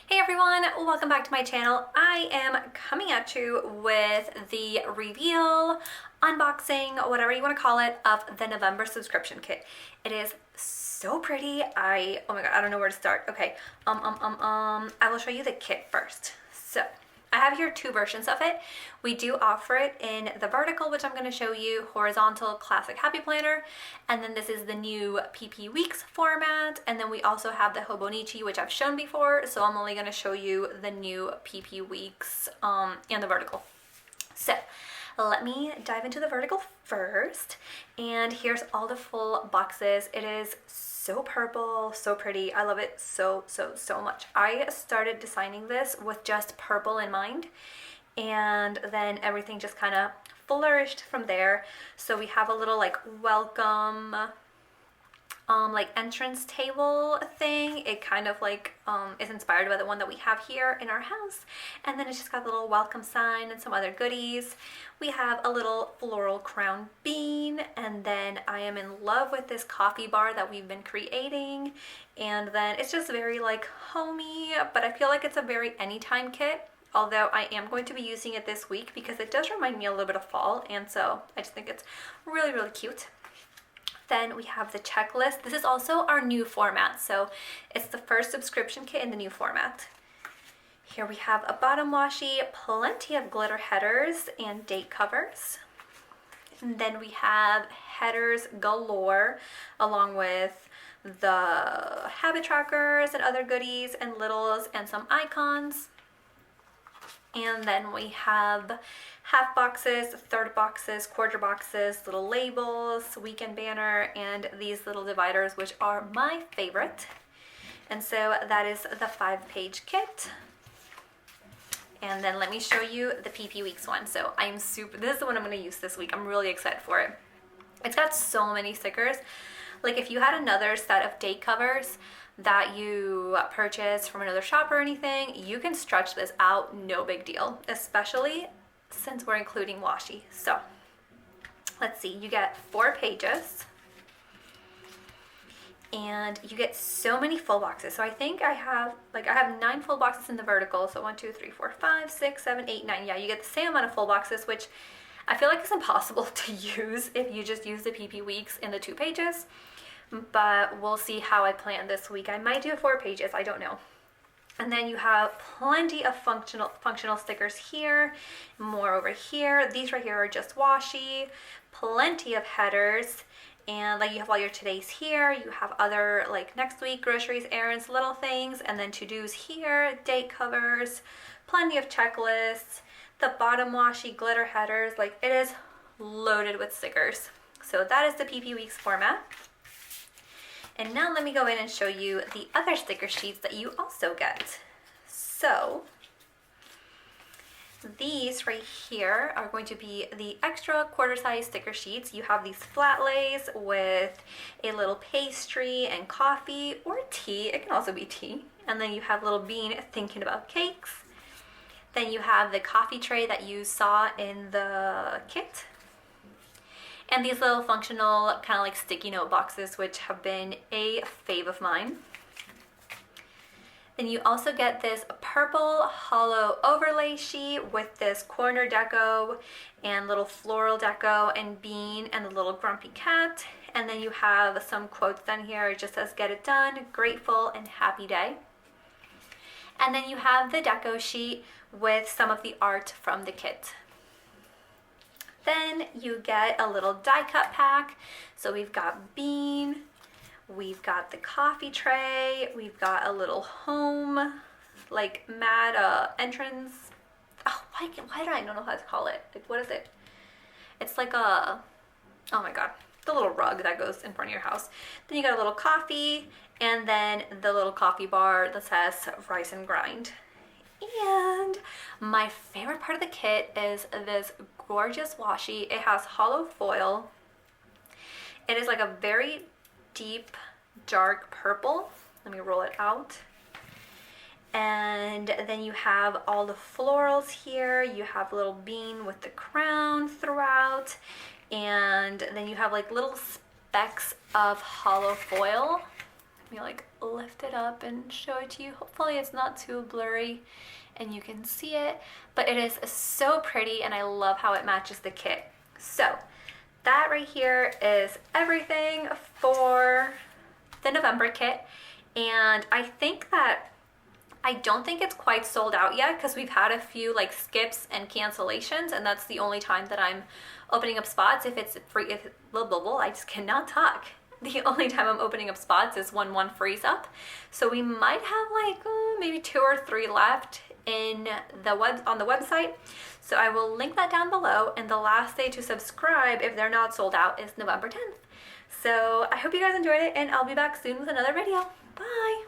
Hey everyone, welcome back to my channel. I am coming at you with the reveal, unboxing, whatever you want to call it, of the November subscription kit. It is so pretty. Oh my god, I don't know where to start. Okay, I will show you the kit first. So, I have here two versions of it. We do offer it in the vertical, which I'm going to show you, horizontal classic happy planner, and then this is the new PP Weeks format, and then we also have the Hobonichi, which I've shown before, so I'm only going to show you the new PP Weeks and the vertical. So let me dive into the vertical first, and here's all the full boxes. It is so purple, so pretty. I love it so much. I started designing this with just purple in mind, and then everything just kind of flourished from there. So we have a little like welcome like entrance table thing. It kind of like is inspired by the one that we have here in our house, and then it's just got a little welcome sign and some other goodies. We have a little floral crown bean, and then I am in love with this coffee bar that we've been creating, and then it's just very like homey, but I feel like it's a very anytime kit, although I am going to be using it this week because it does remind me a little bit of fall, and so I just think it's really cute. Then we have the checklist. This is also our new format, so it's the first subscription kit in the new format. Here we have a bottom washi, plenty of glitter headers and date covers. And then we have headers galore, along with the habit trackers and other goodies and littles and some icons. And then we have half boxes, third boxes, quarter boxes, little labels, weekend banner, and these little dividers, which are my favorite. And so that is the 5-page kit. And then let me show you the PP Weeks one. So this is the one I'm going to use this week. I'm really excited for it. It's got so many stickers. Like if you had another set of date covers that you purchase from another shop or anything, you can stretch this out, no big deal, especially since we're including washi. So let's see, you get 4 pages and you get so many full boxes. So I think I have 9 full boxes in the vertical. So 1, 2, 3, 4, 5, 6, 7, 8, 9. Yeah, you get the same amount of full boxes, which I feel like is impossible to use if you just use the PP Weeks in the 2 pages. But we'll see how I plan this week. I might do 4 pages, I don't know. And then you have plenty of functional stickers here, more over here. These right here are just washi, plenty of headers, and like you have all your today's here. You have other like next week, groceries, errands, little things, and then to-dos here, date covers, plenty of checklists, the bottom washi glitter headers. Like it is loaded with stickers. So that is the PP Weeks format. And now let me go in and show you the other sticker sheets that you also get. So these right here are going to be the extra quarter size sticker sheets. You have these flat lays with a little pastry and coffee or tea. It can also be tea. And then you have little bean thinking about cakes. Then you have the coffee tray that you saw in the kit. And these little functional kind of like sticky note boxes, which have been a fave of mine. Then you also get this purple hollow overlay sheet with this corner deco and little floral deco and bean and the little grumpy cat. And then you have some quotes down here. It just says, "Get it done, grateful, and happy day." And then you have the deco sheet with some of the art from the kit. Then you get a little die cut pack. So we've got bean, we've got the coffee tray, we've got a little home, like mat entrance. Oh, why do I don't know how to call it? Like what is it? It's like oh my god, the little rug that goes in front of your house. Then you got a little coffee, and then the little coffee bar that says rise and grind. And my favorite part of the kit is this gorgeous washi. It has hollow foil. It is like a very deep, dark purple. Let me roll it out. And then you have all the florals here. You have a little bean with the crown throughout. And then you have like little specks of hollow foil Let me like lift it up and show it to you. Hopefully it's not too blurry and you can see it, but it is so pretty and I love how it matches the kit. So that right here is everything for the November kit. And I don't think it's quite sold out yet because we've had a few like skips and cancellations, and that's the only time that I'm opening up spots. If it's free, if blah, blah, blah, I just cannot talk. The only time I'm opening up spots is when one frees up. So we might have like maybe 2 or 3 left on the website. So I will link that down below, and the last day to subscribe if they're not sold out is November 10th. So I hope you guys enjoyed it, and I'll be back soon with another video. Bye!